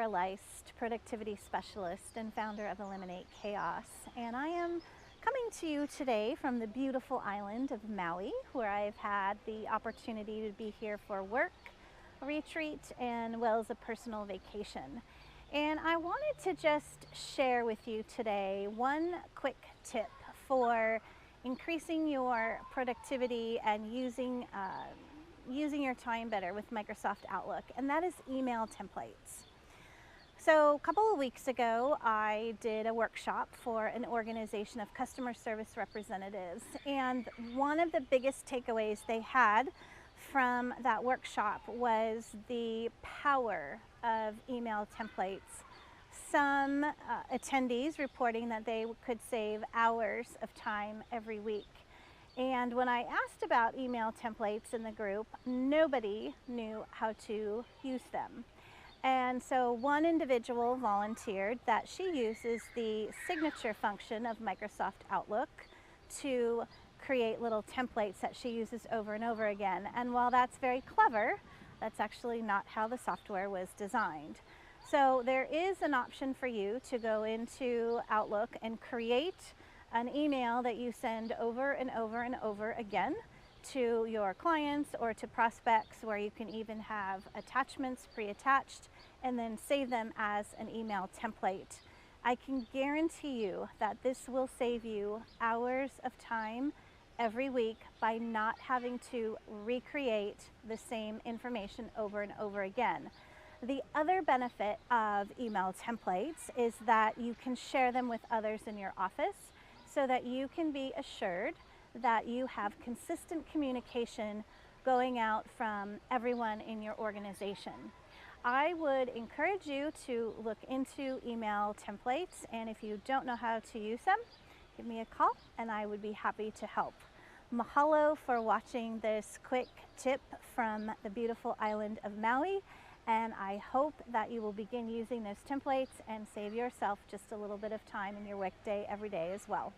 paralyzed productivity specialist and founder of Eliminate Chaos, and I am coming to you today from the beautiful island of Maui, where I've had the opportunity to be here for work, a retreat, and well as a personal vacation. And I wanted to just share with you today one quick tip for increasing your productivity and using your time better with Microsoft Outlook, and that is email templates. So a couple of weeks ago, I did a workshop for an organization of customer service representatives, and one of the biggest takeaways they had from that workshop was the power of email templates. Some attendees reporting that they could save hours of time every week. And when I asked about email templates in the group, nobody knew how to use them. And so one individual volunteered that she uses the signature function of Microsoft Outlook to create little templates that she uses over and over again. And while that's very clever, that's actually not how the software was designed. So there is an option for you to go into Outlook and create an email that you send over and over and over again to your clients or to prospects, where you can even have attachments pre-attached and then save them as an email template. I can guarantee you that this will save you hours of time every week by not having to recreate the same information over and over again. The other benefit of email templates is that you can share them with others in your office, so that you can be assured that you have consistent communication going out from everyone in your organization. I would encourage you to look into email templates, and if you don't know how to use them, give me a call and I would be happy to help. Mahalo for watching this quick tip from the beautiful island of Maui, and I hope that you will begin using those templates and save yourself just a little bit of time in your workday every day as well.